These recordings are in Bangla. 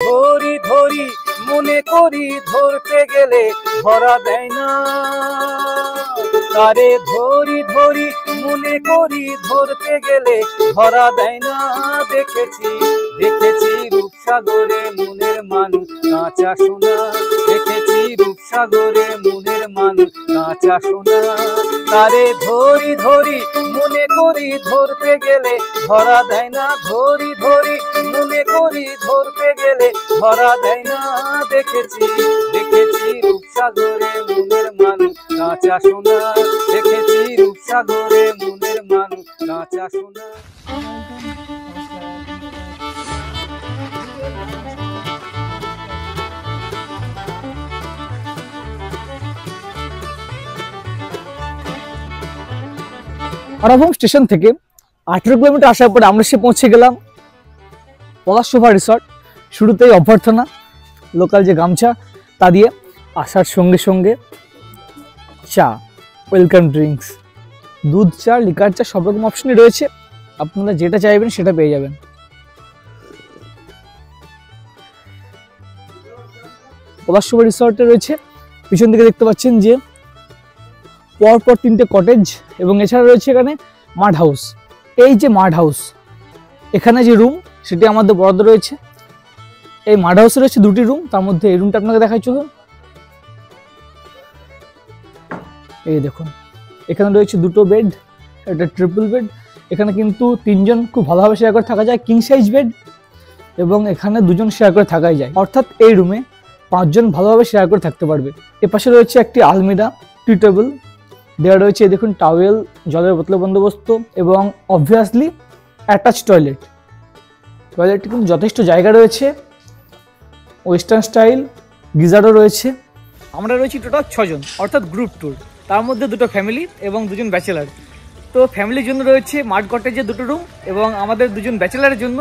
ধরি ধরি মনে করি ধরতে গেলে ধরা দেয় না, তারে ধরি ধরি মনে করি ধরতে গেলে ধরা দেয় না। দেখেছি দেখেছি রূপসাগরে মনের মানুষ কাঁচা সোনা, দেখেছি রূপসাগরে মনের মানুষ কাঁচা সোনা। তারে ধরি ধরি মনে করি ধরতে গেলে ধরা দেয় না, ধরি ধরি মনে করি ধরতে গেলে ধরা দেয় না। দেখেছি দেখেছি রূপসাগরে মনের মানুষ কাঁচা সোনা, দেখেছি রূপসাগরে মনের মানুষ কাঁচা সোনা। বড়াভূম স্টেশন থেকে 18 কিলোমিটার আসার পরে আমরা পৌঁছে গেলাম পলাশশোভা রিসর্ট। শুরুতেই অভ্যর্থনা, লোকাল যে গামছা তা দিয়ে, আসার সঙ্গে সঙ্গে চা, ওয়েলকাম ড্রিঙ্কস, দুধ চা, লিকার চা, সব রকম অপশনই রয়েছে। আপনারা যেটা চাইবেন সেটা পেয়ে যাবেন। পলাশশোভা রিসর্টে রয়েছে, পিছন দিকে দেখতে পাচ্ছেন যে পরপর 3টে কটেজ, এবং এছাড়া রয়েছে এখানে মাড হাউস। এই যে মাড হাউস, এখানে যে রুম সেটি আমাদের বরাদ্দ রয়েছে। এই মাড হাউসে রয়েছে 2টি রুম, তার মধ্যে এই রুমটা আপনাকে দেখাই চলুন। এই দেখুন, এখানে রয়েছে 2টো বেড, এটা ট্রিপল বেড। এখানে কিন্তু 3 জন খুব ভালোভাবে শেয়ার করে থাকা যায়, কিং সাইজ বেড, এবং এখানে 2 জন শেয়ার করে থাকাই যায়, অর্থাৎ এই রুমে 5 জন ভালোভাবে শেয়ার করে থাকতে পারবে। এপাশে রয়েছে একটি আলমিরা, টি টেবিল দেওয়া রয়েছে, দেখুন টাওয়েল, জলের বোতলের বন্দোবস্ত, এবং অবভিয়াসলি অ্যাটাচ টয়লেট। টয়লেটটি কিন্তু যথেষ্ট জায়গা রয়েছে, ওয়েস্টার্ন স্টাইল, গিজারও রয়েছে। আমরা রয়েছি টোটাল 6 জন, অর্থাৎ গ্রুপ ট্যুর, তার মধ্যে 2টো ফ্যামিলি এবং 2 জন ব্যাচেলার। তো ফ্যামিলির জন্য রয়েছে মাড কটেজে 2টো রুম, এবং আমাদের 2 জন ব্যাচেলারের জন্য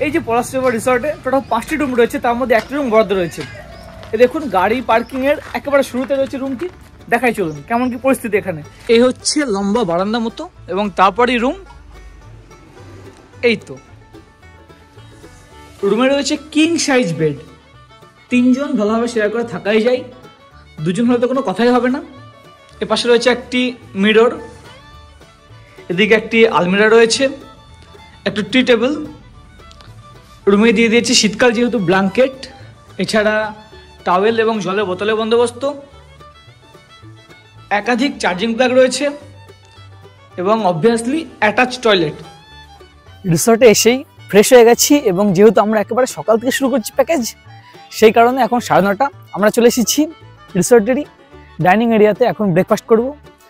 এই যে পলাশশোভা রিসর্টে টোটাল 5টি রুম রয়েছে, তার মধ্যে 1টি রুম বরাদ্দ রয়েছে। দেখুন গাড়ি পার্কিংয়ের একেবারে শুরুতে রয়েছে রুমটি, দেখাই চলুন কেমন কি পরিস্থিতি এখানে। এই হচ্ছে লম্বা বারান্দা মতো, এবং তারপরেই রুম। এই তো রুমে রয়েছে কিং সাইজ বেড, 3 জন ভালোভাবে শেয়ার করে থাকাই যায়, 2 জন হলে তো কোনো কথাই হবে না। এপাশে রয়েছে একটি মিরর, এদিকে একটি আলমিরা রয়েছে, একটা টি টেবিল। রুমে দিয়ে দিয়েছে শীতকাল যেহেতু ব্ল্যাঙ্কেট, এছাড়া টাওয়েল এবং জলের বোতলের বন্দোবস্ত, একাধিক চার্জিং প্লাগ রয়েছে, এবং অবভিয়াসলি অ্যাটাচ টয়লেট। রিসর্টে এসেই ফ্রেশ হয়ে গেছি, এবং যেহেতু আমরা একেবারে সকাল থেকে শুরু করছি প্যাকেজ, সেই কারণে এখন 9:30 আমরা চলে এসেছি রিসর্টেরই ডাইনিং এরিয়াতে। এখন ব্রেকফাস্ট করব।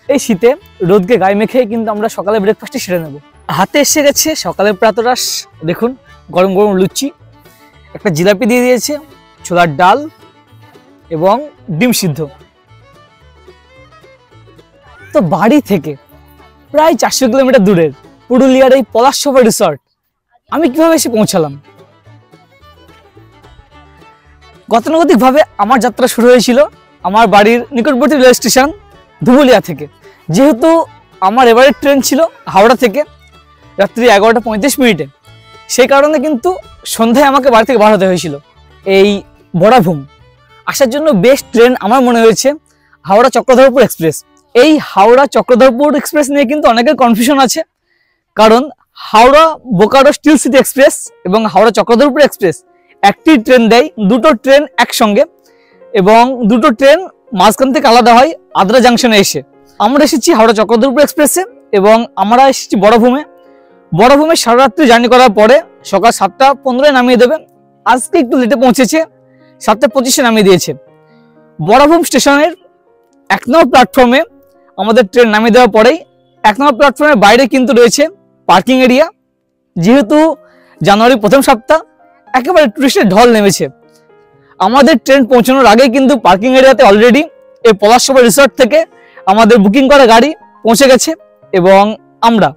এই শীতে রোদকে গায়ে মেখে কিন্তু আমরা সকালে ব্রেকফাস্টই সেরে নেব। হাতে এসে গেছে সকালের প্রাতরাশ, দেখুন গরম গরম লুচি, একটা জিলাপি দিয়ে দিয়েছে, ছোলার ডাল এবং ডিম সিদ্ধ। তো বাড়ি থেকে প্রায় 400 কিলোমিটার দূরের পুরুলিয়ার এই পলাশশোভা রিসর্ট আমি কিভাবে এসে পৌঁছালাম? গতানুগতিকভাবে আমার যাত্রা শুরু হয়েছিল আমার বাড়ির নিকটবর্তী রেল স্টেশন ধুবুলিয়া থেকে। যেহেতু আমার এবারের ট্রেন ছিল হাওড়া থেকে রাত্রি 11:35, সেই কারণে কিন্তু সন্ধ্যায় আমাকে বাড়ি থেকে বার হতে হয়েছিল। এই বড়াভূম আসার জন্য বেস্ট ট্রেন আমার মনে হয়েছে হাওড়া চক্রধরপুর এক্সপ্রেস। এই হাওড়া চক্রধরপুর এক্সপ্রেস নিয়ে কিন্তু অনেকের কনফিউশন আছে, কারণ Howrah Bokaro still city express এবং হাওড়া চক্রধরপুর এক্সপ্রেস একটি ট্রেন দেয়, 2টো ট্রেন একসঙ্গে, এবং 2টো ট্রেন মাঝখান থেকে আলাদা হয় আদ্রা জাংশনে এসে। আমরা এসেছি হাওড়া চক্রধরপুর এক্সপ্রেসে, এবং আমরা এসেছি বড়াভূমে। বড়াভূমে সারা রাত্রি জার্নি করার পরে সকাল 7:15 নামিয়ে দেবে। আজকে একটু লেটে পৌঁছেছে, 7:25 নামিয়ে দিয়েছে। বড়াভূম স্টেশনের 1 নম্বর প্ল্যাটফর্মে আমাদের ট্রেন নামিয়ে দেওয়ার পরেই 1 নম্বর প্ল্যাটফর্মের বাইরে কিন্তু রয়েছে পার্কিং এরিয়া। যেহেতু জানুয়ারি প্রথম সপ্তাহ, একেবারে টুরিস্টের ঢল নেমেছে। আমাদের ট্রেন পৌঁছানোর আগে কিন্তু পার্কিং এরিয়াতে অলরেডি এই পলাশশোভা রিসর্ট থেকে আমাদের বুকিং করা গাড়ি পৌঁছে গেছে, এবং আমরা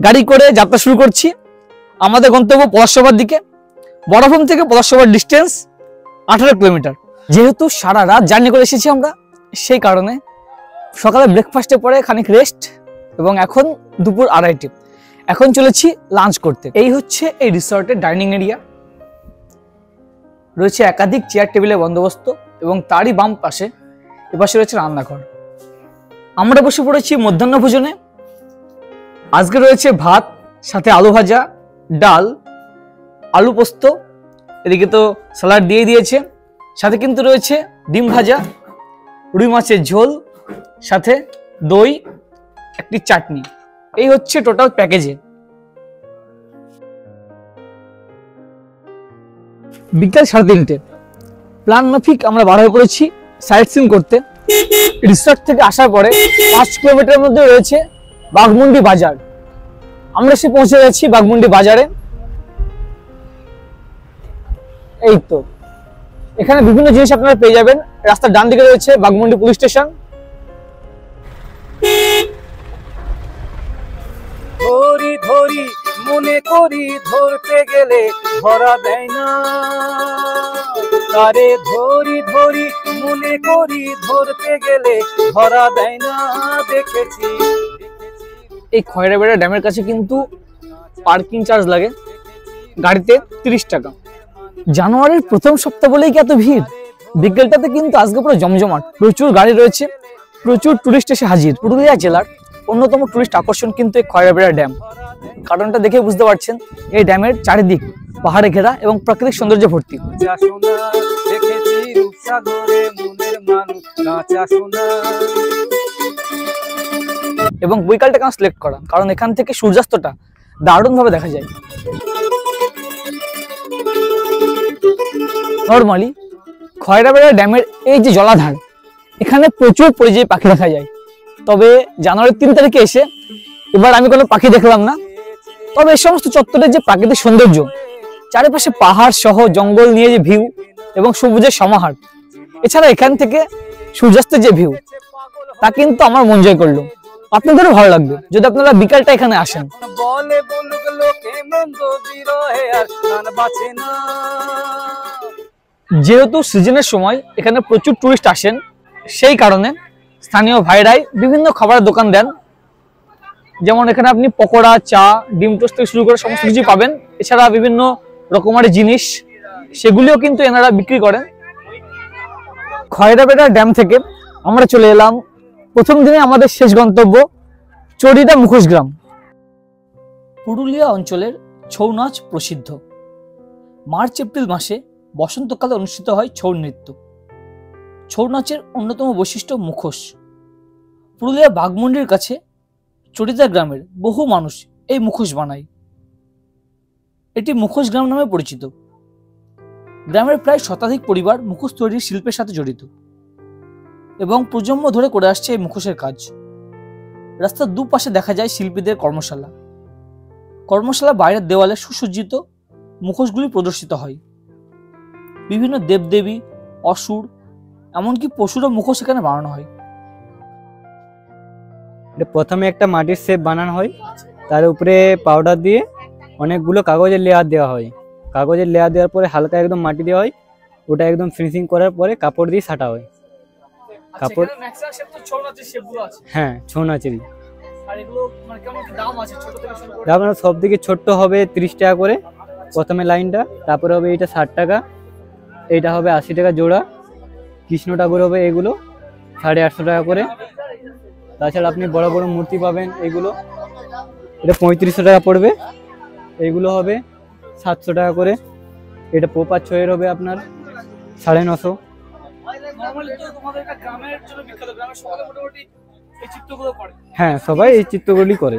গাড়ি করে যাত্রা শুরু করছি আমাদের গন্তব্য পলাশশোভার দিকে। বড়াভূম থেকে পলাশশোভার ডিস্টেন্স 18 কিলোমিটার। যেহেতু সারা রাত জার্নি করে এসেছি আমরা, সেই কারণে সকালে ব্রেকফাস্টের পরে খানিক রেস্ট, এবং এখন দুপুর 2:30, এখন চলেছি লাঞ্চ করতে। এই হচ্ছে এই রিসর্টের ডাইনিং এরিয়া। রয়েছে একাধিক চেয়ার টেবিলের বন্দোবস্ত এবং তারই বাম পাশে এপাশে রয়েছে রান্নাঘর। আমরা বসে পড়েছি মধ্যাহ্ন ভোজনে। আজকে রয়েছে ভাত, সাথে আলু ভাজা, ডাল, আলু পোস্ত, এদিকে তো স্যালাড দিয়ে দিয়েছে, সাথে কিন্তু রয়েছে ডিম ভাজা, রুই মাছের ঝোল, সাথে দই, একটি চাটনি। এই হচ্ছে টোটাল প্যাকেজে। বিকাল 3:30 প্ল্যান মাফিক আমরা বার হয়ে পড়েছি সাইট সিন করতে। রিসর্ট থেকে আসার পরে 5 কিলোমিটার মধ্যে রয়েছে বাঘমুন্ডি বাজার। আমরা এসে পৌঁছে গেছি বাঘমুন্ডি বাজারে। এই তো এখানে বিভিন্ন জিনিস আপনারা পেয়ে যাবেন। রাস্তার ডান দিকে রয়েছে বাঘমুন্ডি পুলিশ স্টেশন। ধরি ধরি মনে করি ধরতে গেলে ধরা দেয় না, তারে ধরি ধরি মনে করি ধরতে গেলে ধরা দেয় না। দেখেছি এই খয়রাবেড়া ড্যামের কাছে কিন্তু পার্কিং চার্জ লাগে গাড়িতে 30 টাকা। জানুয়ারির প্রথম সপ্তাহ বলেই কি এত ভিড়? বিকেলটাতে কিন্তু আজকে পুরো জমজমাট, প্রচুর গাড়ি রয়েছে, প্রচুর টুরিস্ট এসে হাজির। পুরুলিয়া জেলার অন্যতম টুরিস্ট আকর্ষণ কিন্তু এই খয়রাবেড়া ড্যাম। কারণটা দেখে বুঝতে পারছেন, এই ড্যামের চারিদিক পাহাড়ে ঘেরা এবং প্রাকৃতিক সৌন্দর্য ভর্তি। দেখেছি রূপসাগরে মনের মানুষ কাঁচা সোনা। এবং বৈকালটা কেন সিলেক্ট করা, কারণ এখান থেকে সূর্যাস্তটা দারুণ ভাবে দেখা যায়। নর্মালি খয়রাবেড়া ড্যামের এই যে জলাধার, এখানে প্রচুর পরিযায়ী পাখি দেখা যায়। তবে জানুয়ারির 3 তারিখে এসে এবার আমি কোনো পাখি দেখলাম না। তবে এই সমস্ত চত্বরের যে প্রাকৃতিক সৌন্দর্য, চারিপাশে পাহাড় সহ জঙ্গল নিয়ে যে ভিউ এবং সবুজের সমাহার, এছাড়া এখান থেকে সূর্যাস্তের যে ভিউ, তা কিন্তু আমার মন জয় করলো। আপনাদেরও ভালো লাগবে যদি আপনারা বিকালটা এখানে আসেন। বলে বলুক লোকে মন্দ বিরহে আর প্রাণ বাঁচে না। যেহেতু সিজনের সময় এখানে প্রচুর টুরিস্ট আসেন, সেই কারণে স্থানীয় ভাইরাই বিভিন্ন খাবারের দোকান দেন। যেমন এখানে আপনি পকোড়া, চা, ডিম টোস্ট থেকে শুরু করে সমস্ত কিছু পাবেন। এছাড়া বিভিন্ন রকমের জিনিস, সেগুলিও কিন্তু এনারা বিক্রি করেন। খয়রাবেড়া ড্যাম থেকে আমরা চলে এলাম প্রথম দিনে আমাদের শেষ গন্তব্য চড়িদা মুখোশ গ্রাম। পুরুলিয়া অঞ্চলের ছৌ নাচ প্রসিদ্ধ। মার্চ এপ্রিল মাসে বসন্তকালে অনুষ্ঠিত হয় ছৌ নৃত্য। ছৌ নাচের অন্যতম বৈশিষ্ট্য মুখোশ। পুরুলিয়া বাঘমুন্ডির কাছে চড়িদা গ্রামের বহু মানুষ এই মুখোশ বানায়। এটি মুখোশ গ্রাম নামে পরিচিত। গ্রামের প্রায় শতাধিক পরিবার মুখোশ তৈরির শিল্পের সাথে জড়িত এবং প্রজন্ম ধরে করে আসছে এই মুখোশের কাজ। রাস্তার দুপাশে দেখা যায় শিল্পীদের কর্মশালা। কর্মশালার বাইরের দেওয়ালে সুসজ্জিত মুখোশগুলি প্রদর্শিত হয়। বিভিন্ন দেবদেবী, অসুর, এমনকি পশুরও মুখোশ এখানে বানানো হয়। প্রথমে একটা মাটির শেপ বানানো হয়, তার উপরে পাউডার দিয়ে অনেকগুলো কাগজের লেয়ার দেওয়া হয়। কাগজের লেয়ার দেওয়ার পরে হালকা একদম মাটি দেওয়া হয়। ওটা একদম ফিনিশিং করার পরে কাপড় দিয়ে ছাটা হয়। কাপড়, হ্যাঁ, ছৌ নাচেরই দাম সব থেকে ছোট্ট হবে 30 টাকা করে প্রথমে লাইনটা, তারপরে হবে এইটা 60 টাকা, এইটা হবে 80 টাকা জোড়া, কৃষ্ণ ঠাকুর হবে এগুলো 850 টাকা করে। তাছাড়া আপনি বড় বড় মূর্তি পাবেন, এগুলো এটা 3500 টাকা পড়বে, এইগুলো হবে 700 টাকা করে। এটা পোপা ছয়ের হবে আপনার 950। হ্যাঁ, সবাই এই চিত্রগুলি করে।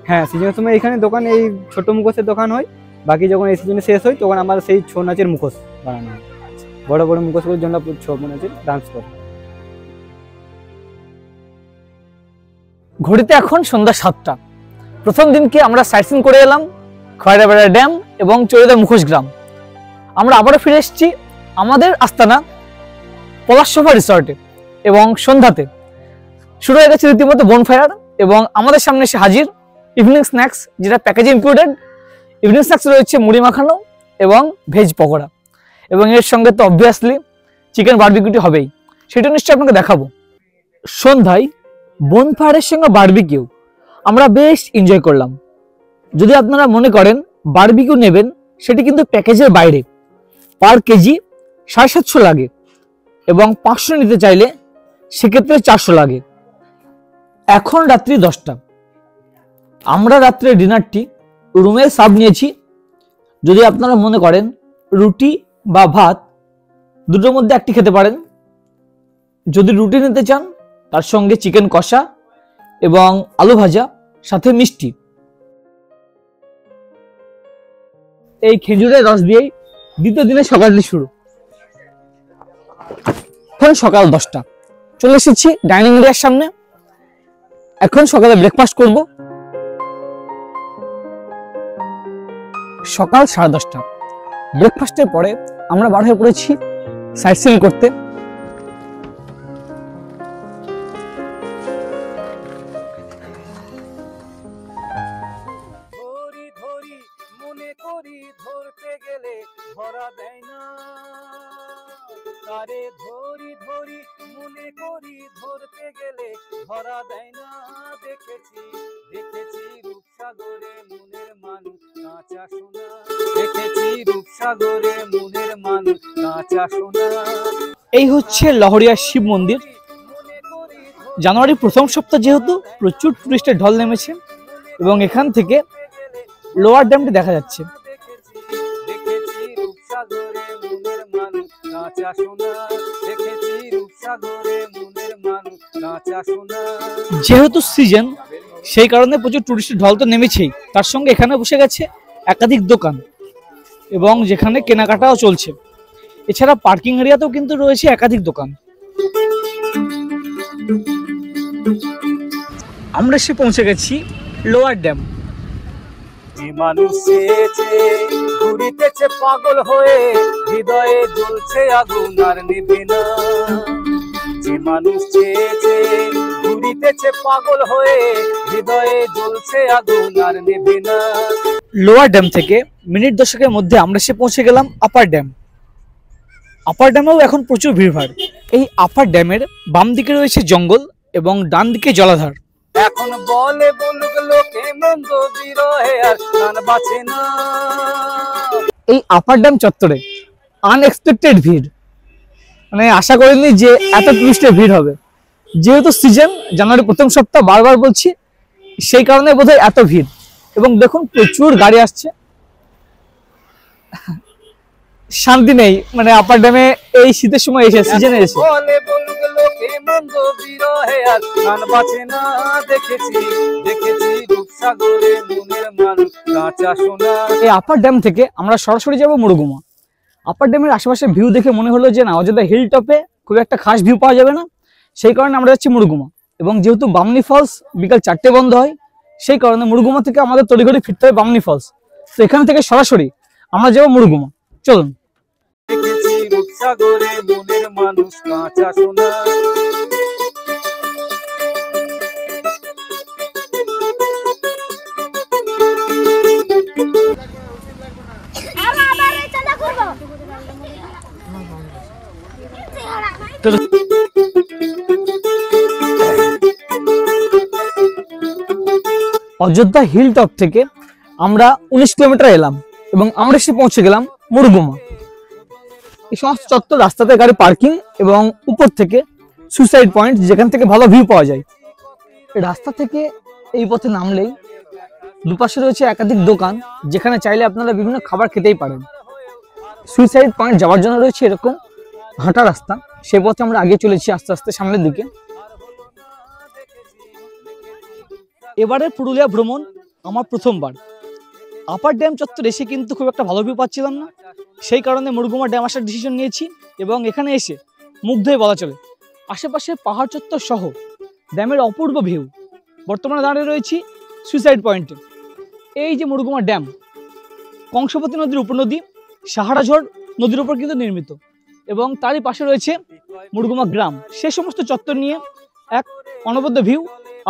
হ্যাঁ, সিজনের সময় এখানে দোকান, এই ছোট মুখোশের দোকান হয়। বাকি যখন এই সিজনে শেষ হয় তখন আমার সেই ছৌ নাচের মুখোশ বানানো হয়। বড় বড় মুখোশগুলোর জন্য ছৌ নাচের ডান্স করে। ঘড়িতে এখন সন্ধ্যা 7টা। প্রথম দিনকে আমরা সাইটসিং করে এলাম খয়রাবেড়া ড্যাম এবং চড়িদা মুখোশ গ্রাম। আমরা আবারও ফিরে এসেছি আমাদের আস্তানা পলাশসভা রিসর্টে এবং সন্ধ্যাতে শুরু হয়ে গেছে রীতিমতো বনফায়ার। এবং আমাদের সামনে এসে হাজির ইভিনিং স্ন্যাক্স, যেটা প্যাকেজে ইনক্লুডেড। ইভিনিং স্ন্যাক্স রয়েছে মুড়ি মাখানো এবং ভেজ পকোড়া, এবং এর সঙ্গে তো অবভিয়াসলি চিকেন বারবিকিউটি হবেই, সেটা নিশ্চয়ই আপনাকে দেখাবো। সন্ধ্যায় বনফায়ারের সঙ্গে বারবিকিউ আমরা বেশ এনজয় করলাম। যদি আপনারা মনে করেন বারবিকিউ নেবেন সেটি কিন্তু প্যাকেজের বাইরে, পার কেজি 750 লাগে এবং 500 নিতে চাইলে সেক্ষেত্রে 400 লাগে। এখন রাত্রি 10টা, আমরা রাত্রে ডিনারটি রুমে সার্ভ নিয়েছি। যদি আপনারা মনে করেন রুটি বা ভাত দুটোর মধ্যে একটি খেতে পারেন। যদি রুটি নিতে চান তার সঙ্গে চিকেন কষা এবং আলু ভাজা, সাথে মিষ্টি। এই খেজুরের রস দিয়েই দ্বিতীয় দিনের সকালটি শুরু। এখন সকাল 10টা, চলে এসেছি ডাইনিং এরিয়ার সামনে। এখন সকালে ব্রেকফাস্ট করব। সকাল 10:30। ব্রেকফাস্টের পরে আমরা বার হয়ে পড়েছি সাইট সিইং করতে। মনে করি ধরতে গেলে ধরা দেয় না, তারে ধরি ধরি মনে করি ধরতে গেলে ধরা দেয় না। দেখেছি দেখেছি রূপসাগরে মনের মানুষ কাঁচা সোনা, দেখেছি রূপসাগরে মনের মানুষ কাঁচা সোনা। এই হচ্ছে লহরিয়া শিব মন্দির। জানুয়ারির প্রথম সপ্তাহ যেহেতু প্রচুর টুরিস্টের ঢল নেমেছে এবং এখান থেকে লোয়ার ড্যামটি দেখা যাচ্ছে। যেহেতু সিজন, সেই কারণে প্রচুর টুরিস্টের ঢল তো নেমেছেই, তার সঙ্গে এখানে বসে গেছে একাধিক দোকান এবং যেখানে কেনাকাটাও চলছে। এছাড়া পার্কিং এরিয়াতেও কিন্তু রয়েছে একাধিক দোকান। আমরা এসে পৌঁছে গেছি লোয়ার ড্যাম। মানুষ চেয়েছে ঘুরিতেছে পাগল হয়ে, হৃদয়ে জ্বলছে আগুন আর নিভে না। যে মানুষ চেয়েছে ঘুরিতেছে পাগল হয়ে, হৃদয়ে জ্বলছে আগুন আর নিভে না। লোয়ার ড্যাম থেকে মিনিট 10-এর মধ্যে আমরা এসে পৌঁছে গেলাম আপার ড্যাম। আপার ড্যামেও এখন প্রচুর ভিড়ভাড়। এই আপার ড্যামের বাম দিকে রয়েছে জঙ্গল এবং ডান দিকে জলাধার। এখন বলে বলুক লোকে মন্দ বিরহে আর প্রাণ বাঁচে না। এই আপার ড্যাম চত্বরে আনএক্সপেক্টেড ভিড়, মানে আশা করিনি যে এত টুরিস্টের ভিড় হবে। যেহেতু সিজন, জানুয়ারি প্রথম সপ্তাহ, বারবার বলছি, সেই কারণে বোধহয় এত ভিড়। এবং দেখুন প্রচুর গাড়ি আসছে, শান্তি নেই মানে আপার ড্যামে এই শীতের সময় এসে, সিজনে এসে। এই আপার ড্যাম থেকে আমরা সরাসরি যাব মুরুগুমা। আপার ড্যামের আশেপাশে ভিউ দেখে মনে হলো যে না, অযোধ্যা হিল টপে খুব একটা খাস ভিউ পাওয়া যাবে না, সেই কারণে আমরা যাচ্ছি মুরুগুমা। এবং যেহেতু বামনি ফলস বিকাল 4টে বন্ধ হয়, সেই কারণে মুরুগুমা থেকে আমাদের তড়িঘড়ি ফিরতে হবে বামনি ফলস। তো এখান থেকে সরাসরি আমরা যাবো মুরুগুমা। চলুন। দেখেছি রূপসাগরে মনের মানুষ কাঁচা সোনা। অযোধ্যা হিল টপ থেকে আমরা 19 কিলোমিটার এলাম এবং আমরা এসে পৌঁছে গেলাম মুরুগুমা। এই সমস্ত চত্বর রাস্তাতে গাড়ি পার্কিং এবং উপর থেকে সুইসাইড পয়েন্ট, যেখান থেকে ভালো ভিউ পাওয়া যায়। রাস্তা থেকে এই পথে নামলেই দুপাশে রয়েছে একাধিক দোকান, যেখানে চাইলে আপনারা বিভিন্ন খাবার খেতেই পারেন। সুইসাইড পয়েন্ট যাওয়ার জন্য রয়েছে এরকম হাঁটা রাস্তা, সেই পথে আমরা আগে চলেছি আস্তে আস্তে সামনের দিকে। এবারে পুরুলিয়া ভ্রমণ আমার প্রথমবার। আপার ড্যাম চত্বর এসে কিন্তু খুব একটা ভালো ভিউ পাচ্ছিলাম না, সেই কারণে মুরুগুমা ড্যাম আসার ডিসিশন নিয়েছি এবং এখানে এসে মুগ্ধ হয়ে বলা চলে। আশেপাশে পাহাড় চত্বর সহ ড্যামের অপূর্ব ভিউ। বর্তমানে দাঁড়িয়ে রয়েছি সুইসাইড পয়েন্টে। এই যে মুরুগুমা ড্যাম, কংসবতী নদীর উপনদী সাহারাঝড় নদীর উপর কিন্তু নির্মিত এবং তারই পাশে রয়েছে মুরুগুমা গ্রাম। সে সমস্ত চত্বর নিয়ে এক অনবদ্য ভিউ।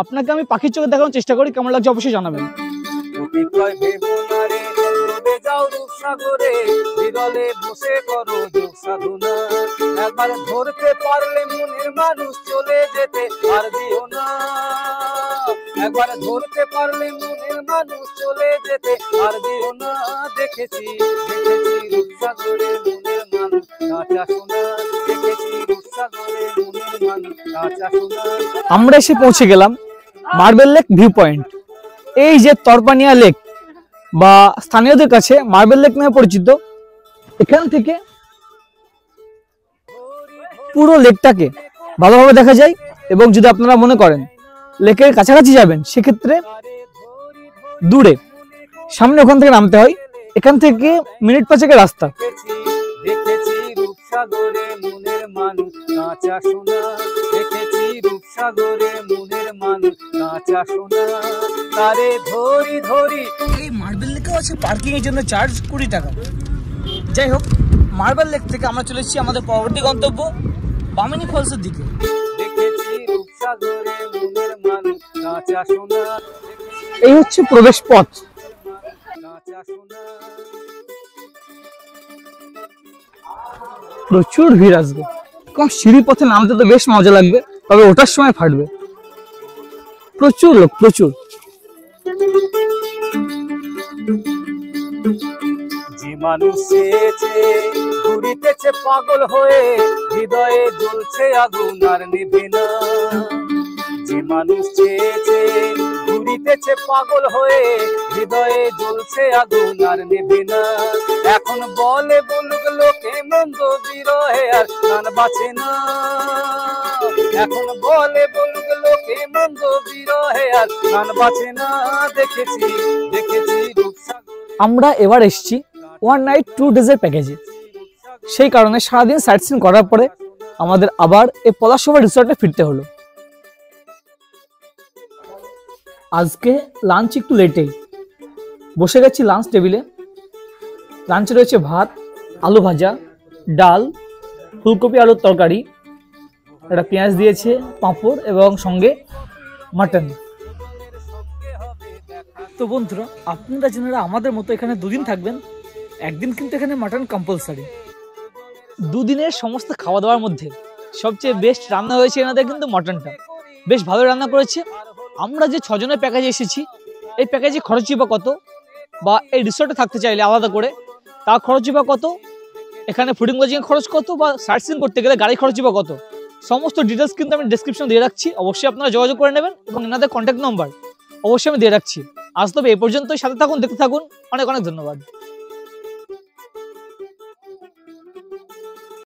আপনাকে আমি পাখির চোখে দেখানোর চেষ্টা করি, কেমন লাগছে অবশ্যই জানাবেন। একবার ধরতে পারলে মনের মানুষ চলে যেতে আর দিও না। একবার ধরতে পারলে মনের মানুষ চলে যেতে পারবেও না। দেখেছি দেখেছি রূপসাগরে মনের মানুষ কাঁচা সোনা, দেখেছি রূপসাগরে মনের মানুষ কাঁচা সোনা। আমরা এসে পৌঁছে গেলাম মার্বেল লেক ভিউ পয়েন্ট। এই যে তরপানিয়া লেক বা স্থানীয়দের কাছে মার্বেল লেক নামে পরিচিত, এখান থেকে পুরো লেকটাকে ভালোভাবে দেখা যায়। এবং যদি আপনারা মনে করেন লেকের কাছাকাছি যাবেন, সেক্ষেত্রে দূরে সামনে ওখান থেকে নামতে হয়। এখান থেকে মিনিট 5 রাস্তা। দেখেছি রূপসাগরে মনের মানুষ কাঁচা সোনা, দেখেছি রূপসাগরে মনের মানুষ কাঁচা সোনা। তারে ধরি ধরি। এই মার্বেল লেকেও আছে পার্কিং এর জন্য চার্জ 20 টাকা। যাই হোক, মার্বেল লেক থেকে আমরা চলে এসেছি আমাদের পরবর্তী গন্তব্য বামিনী ফলসের দিকে। দেখেছি রূপসাগরে মনের মানুষ কাঁচা সোনা, এই হচ্ছে প্রবেশ পথ। কাঁচা সোনা। প্রচুর ভিড় আসবে, কারণ সিঁড়ি পথে নামতে তো বেশ মজা লাগবে, তবে ওঠার সময় ফাটবে। প্রচুর লোক, প্রচুর। যে মানুষ চেয়েছে ঘুরিতেছে পাগল হয়ে, হৃদয়ে জ্বলছে আগুন আর নিভে না। যে মানুষ চেয়েছে ঘুরিতেছে পাগল হয়ে, হৃদয়ে জ্বলছে আগুন আর নিভে না। এখন বলে বলুক লোকে মন্দ বিরহে আর প্রাণ বাঁচে না। এখন বলে বলুক লোকে মন্দ বিরহে আর প্রাণ বাঁচে না। দেখেছি দেখেছি রূপসাগর। আমরা এবার এসেছি 1 নাইট 2 ডেজের প্যাকেজে। সেই কারণে সারাদিন সাইট সিন করার পরে আমাদের আবার এই পলাশসভা রিসর্টে ফিরতে হলো। আজকে লাঞ্চ একটু লেটেই বসে গেছি লাঞ্চ টেবিলে। লাঞ্চে রয়েছে ভাত, আলু ভাজা, ডাল, ফুলকপি আলুর তরকারি, একটা পেঁয়াজ দিয়েছে, পাঁপড় এবং সঙ্গে মাটন। তো বন্ধুরা, আপনারা যারা আমাদের মতো এখানে 2 দিন থাকবেন, একদিন কিন্তু এখানে মাটন কম্পালসারি। 2 দিনের সমস্ত খাওয়া দাওয়ার মধ্যে সবচেয়ে বেস্ট রান্না হয়েছে এনাদের কিন্তু মাটনটা। বেশ ভালো রান্না করেছে। আমরা যে 6 জনের প্যাকেজে এসেছি, এই প্যাকেজে খরচই বা কত, বা এই রিসর্টে থাকতে চাইলে আলাদা করে তা খরচই বা কত, এখানে ফুডিং লজিং খরচ কত, বা সাইট সিন করতে গেলে গাড়ি খরচই বা কত, সমস্ত ডিটেলস কিন্তু আমি ডেসক্রিপশনে দিয়ে রাখছি। অবশ্যই আপনারা যোগাযোগ করে নেবেন এবং এনাদের কন্ট্যাক্ট নাম্বার অবশ্যই আমি দিয়ে রাখছি। আজ তবে এই পর্যন্তই, সাথে থাকুন, দেখতে থাকুন। অনেক অনেক ধন্যবাদ।